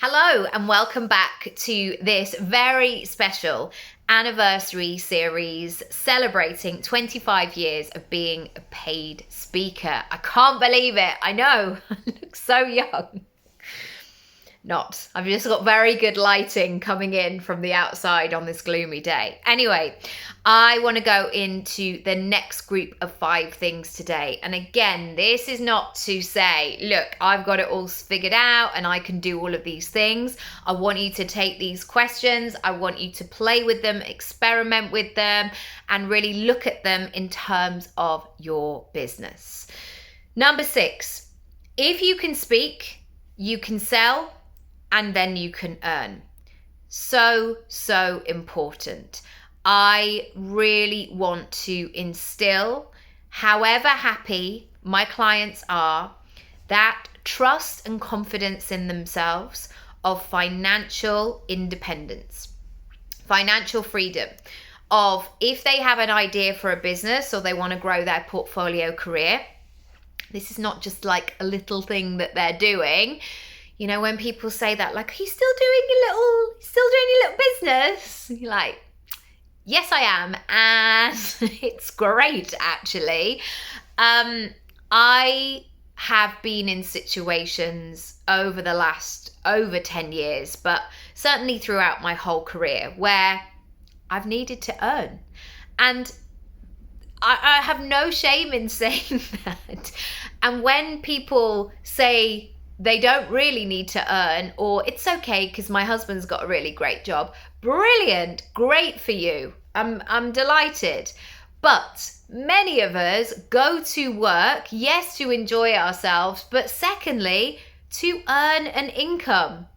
Hello and welcome back to this very special anniversary series celebrating 25 years of being a paid speaker. I can't believe it. I know, I look so young. Not. I've just got very good lighting coming in from the outside on this gloomy day. Anyway, I want to go into the next group of 5 things today. And again, this is not to say, look, I've got it all figured out and I can do all of these things. I want you to take these questions. I want you to play with them, experiment with them, and really look at them in terms of your business. Number 6, if you can speak, you can sell, and then you can earn. So important. I really want to instill, however happy my clients are, that trust and confidence in themselves of financial independence, financial freedom, of if they have an idea for a business or they want to grow their portfolio career, this is not just like a little thing that they're doing. You know, when people say that, like, are you still doing your little business? You're like, yes, I am. And it's great, actually. I have been in situations over the last over 10 years, but certainly throughout my whole career where I've needed to earn. And I have no shame in saying that. And when people say, they don't really need to earn, or it's okay because my husband's got a really great job. Brilliant, great for you. I'm delighted. But many of us go to work, yes, to enjoy ourselves, but secondly, to earn an income.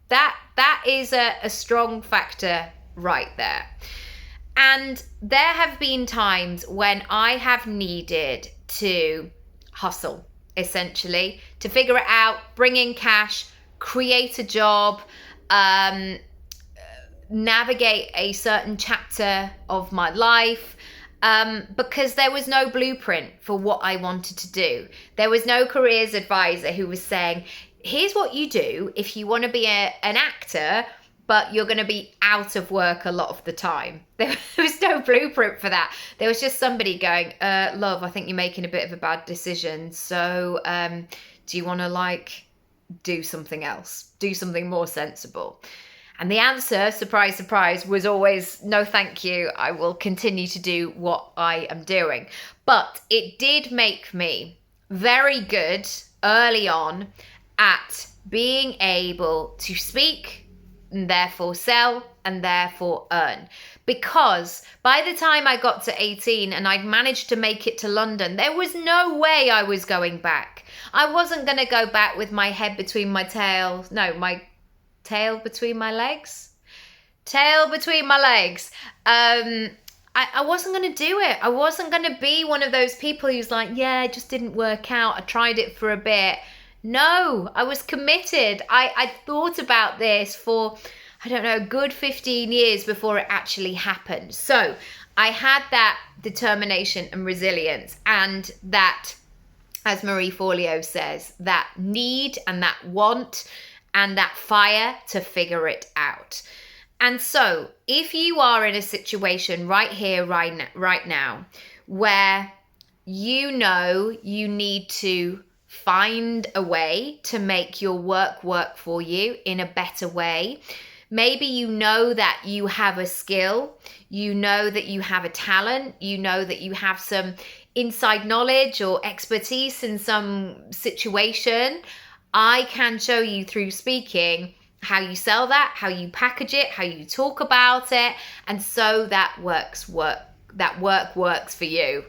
That is a strong factor right there. And there have been times when I have needed to hustle, essentially, to figure it out, bring in cash, create a job, navigate a certain chapter of my life, because there was no blueprint for what I wanted to do. There was no careers advisor who was saying, here's what you do if you want to be an actor, but you're going to be out of work a lot of the time. There was no blueprint for that. There was just somebody going, love, I think you're making a bit of a bad decision. So do you want to do something else? Do something more sensible? And the answer, surprise, surprise, was always, no, thank you. I will continue to do what I am doing. But it did make me very good early on at being able to speak, and therefore sell, and therefore earn. Because by the time I got to 18 and I'd managed to make it to London, there was no way I was going back. I wasn't going to go back with my head between my tail. No, my tail between my legs. Tail between my legs. I wasn't going to do it. I wasn't going to be one of those people who's like, yeah, it just didn't work out. I tried it for a bit. No, I was committed. I thought about this for, I don't know, a good 15 years before it actually happened. So I had that determination and resilience, and that, as Marie Forleo says, that need and that want and that fire to figure it out. And so if you are in a situation right here, right now, where you know you need to find a way to make your work for you in a better way. Maybe you know that you have a skill, you know that you have a talent, you know that you have some inside knowledge or expertise in some situation. I can show you through speaking how you sell that, how you package it, how you talk about it, and so that work works for you.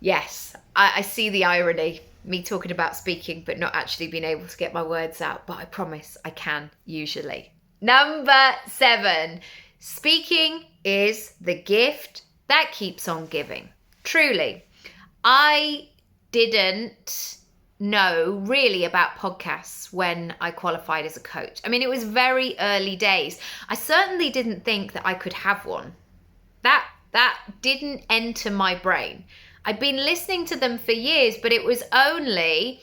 Yes, I see the irony. Me talking about speaking but not actually being able to get my words out, but I promise I can usually. Number 7, speaking is the gift that keeps on giving. Truly, I didn't know really about podcasts when I qualified as a coach. I mean, it was very early days. I certainly didn't think that I could have one. That didn't enter my brain. I'd been listening to them for years, but it was only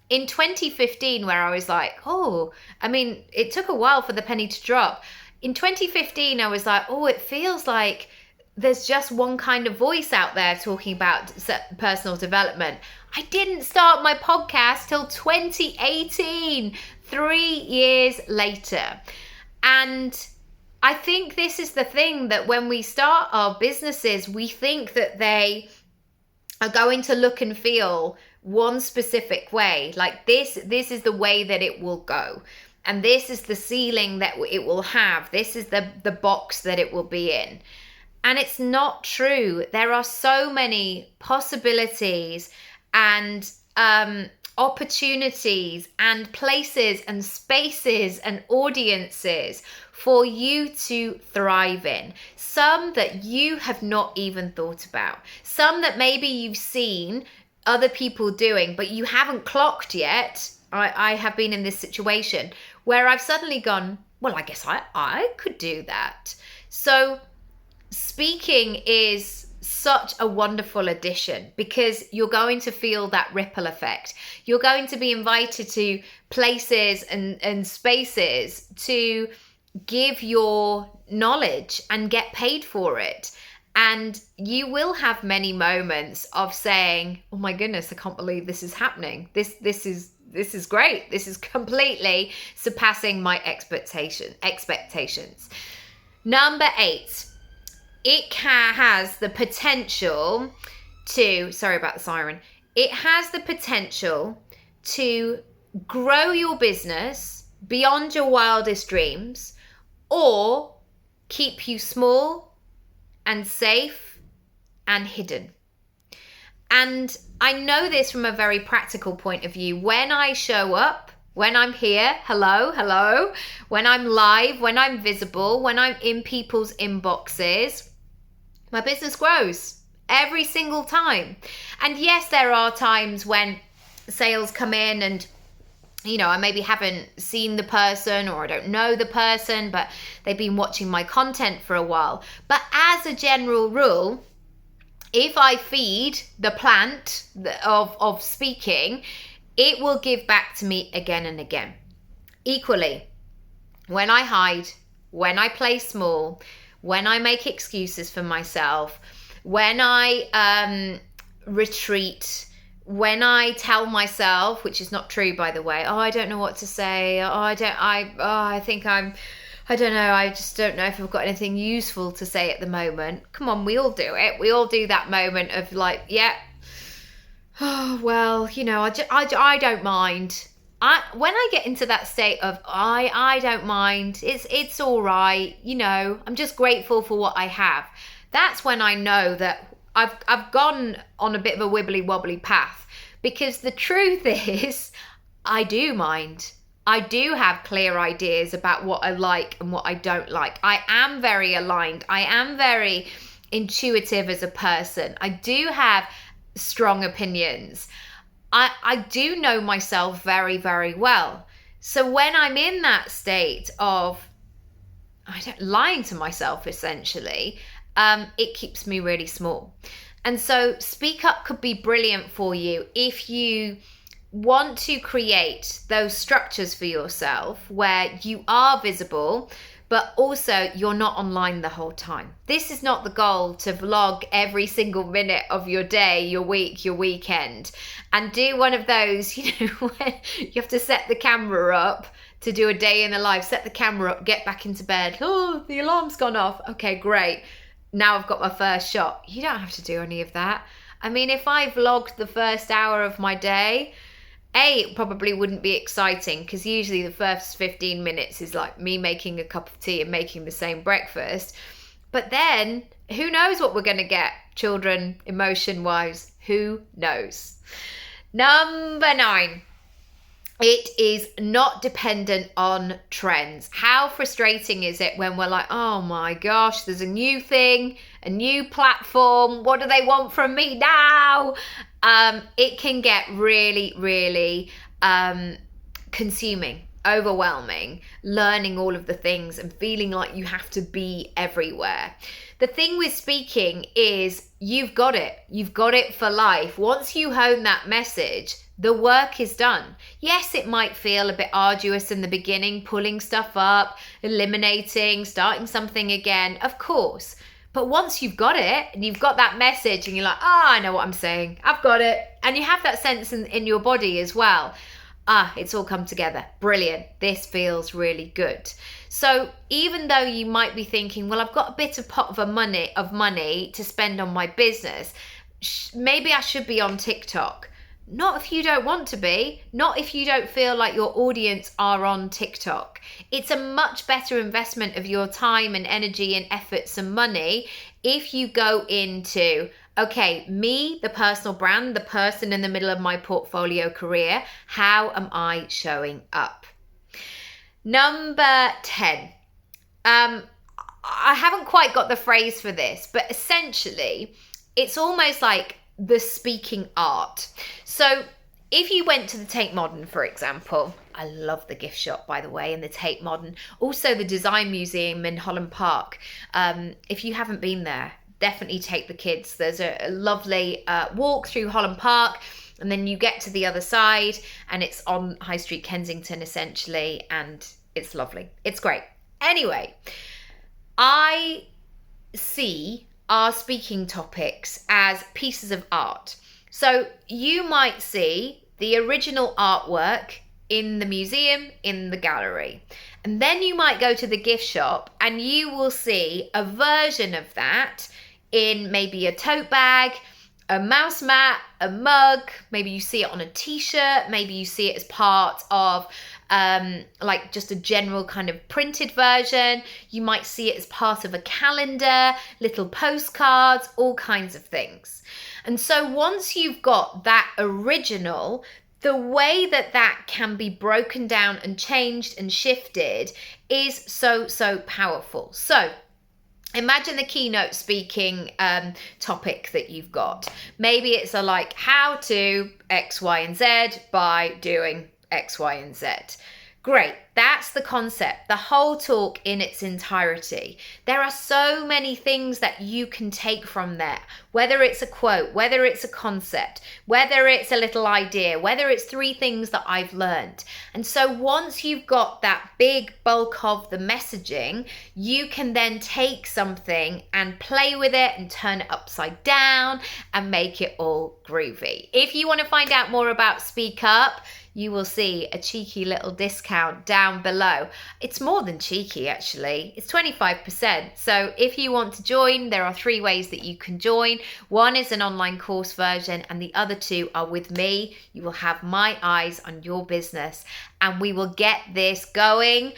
In 2015, where I was like, oh, I mean, it took a while for the penny to drop. In 2015, I was like, oh, it feels like there's just one kind of voice out there talking about personal development. I didn't start my podcast till 2018, 3 years later. And I think this is the thing, that when we start our businesses, we think that they are going to look and feel one specific way. Like this is the way that it will go. And this is the ceiling that it will have. This is the box that it will be in. And it's not true. There are so many possibilities and opportunities and places and spaces and audiences for you to thrive in. Some that you have not even thought about. Some that maybe you've seen other people doing, but you haven't clocked yet. I have been in this situation where I've suddenly gone, well, I guess I could do that. So speaking is such a wonderful addition, because you're going to feel that ripple effect. You're going to be invited to places and spaces to give your knowledge and get paid for it. And you will have many moments of saying, oh my goodness, I can't believe this is happening. This is great. This is completely surpassing my expectations. Number 8, it has the potential to, sorry about the siren. It has the potential to grow your business beyond your wildest dreams, or keep you small and safe and hidden. And I know this from a very practical point of view. When I show up, when I'm here, hello, when I'm live, when I'm visible, when I'm in people's inboxes, my business grows every single time. And yes, there are times when sales come in and I maybe haven't seen the person, or I don't know the person, but they've been watching my content for a while. But as a general rule, if I feed the plant of speaking, it will give back to me again and again. Equally, when I hide, when I play small, when I make excuses for myself, when I retreat, when I tell myself, which is not true, by the way, oh, I don't know what to say. I just don't know if I've got anything useful to say at the moment. Come on, we all do it. We all do that moment of like, yeah, oh, well, I don't mind. When I get into that state of I don't mind, it's all right, I'm just grateful for what I have. That's when I know that I've gone on a bit of a wibbly wobbly path, because the truth is I do mind. I do have clear ideas about what I like and what I don't like. I am very aligned. I am very intuitive as a person. I do have strong opinions. I do know myself very, very well. So when I'm in that state of lying to myself, essentially, it keeps me really small. And so Speak Up could be brilliant for you if you want to create those structures for yourself where you are visible, but also you're not online the whole time. This is not the goal, to vlog every single minute of your day, your week, your weekend, and do one of those, when you have to set the camera up to do a day in the life, set the camera up, get back into bed. Oh, the alarm's gone off. Okay, great. Now I've got my first shot. You don't have to do any of that. I mean, if I vlogged the first hour of my day, it probably wouldn't be exciting, because usually the first 15 minutes is like me making a cup of tea and making the same breakfast. But then who knows what we're going to get, children, emotion-wise, who knows? Number 9. It is not dependent on trends. How frustrating is it when we're like, oh my gosh, there's a new thing, a new platform. What do they want from me now? It can get really, really consuming, overwhelming, learning all of the things and feeling like you have to be everywhere. The thing with speaking is you've got it. You've got it for life. Once you hone that message, The work is done. Yes, it might feel a bit arduous in the beginning, pulling stuff up, eliminating, starting something again, of course. But once you've got it and you've got that message and you're like, I know what I'm saying, I've got it. And you have that sense in your body as well. It's all come together. Brilliant. This feels really good. So even though you might be thinking, well, I've got a bit of pot of money to spend on my business, maybe I should be on TikTok. Not if you don't want to be, not if you don't feel like your audience are on TikTok. It's a much better investment of your time and energy and efforts and money if you go into, okay, me, the personal brand, the person in the middle of my portfolio career, how am I showing up? Number 10. I haven't quite got the phrase for this, but essentially, it's almost like the speaking art. So if you went to the Tate Modern, for example, I love the gift shop, by the way, in the Tate Modern, also the Design Museum in Holland Park. If you haven't been there, definitely take the kids. There's a lovely walk through Holland Park, and then you get to the other side and it's on High Street Kensington essentially, and it's lovely. It's great. Anyway, I see our speaking topics as pieces of art. So you might see the original artwork in the museum, in the gallery. And then you might go to the gift shop and you will see a version of that in maybe a tote bag, a mouse mat, a mug, maybe you see it on a t-shirt, maybe you see it as part of like just a general kind of printed version. You might see it as part of a calendar, little postcards, all kinds of things. And so once you've got that original, the way that that can be broken down and changed and shifted is so powerful. So imagine the keynote speaking topic that you've got. Maybe it's like how to X, Y, and Z by doing X, Y, and Z. Great. That's the concept, the whole talk in its entirety. There are so many things that you can take from there, whether it's a quote, whether it's a concept, whether it's a little idea, whether it's 3 things that I've learned. And so once you've got that big bulk of the messaging, you can then take something and play with it and turn it upside down and make it all groovy. If you want to find out more about Speak Up, you will see a cheeky little discount down below. It's more than cheeky, actually. It's 25%. So if you want to join, there are 3 ways that you can join. One is an online course version, and the other 2 are with me. You will have my eyes on your business, and we will get this going.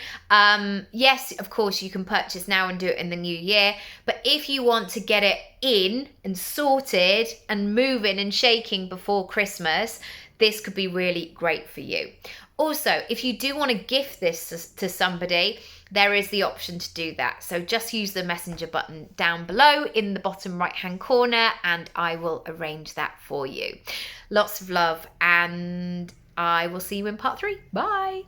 Yes, of course, you can purchase now and do it in the new year. But if you want to get it in and sorted and moving and shaking before Christmas, this could be really great for you. Also, if you do want to gift this to somebody, there is the option to do that. So just use the messenger button down below in the bottom right-hand corner and I will arrange that for you. Lots of love, and I will see you in part 3. Bye.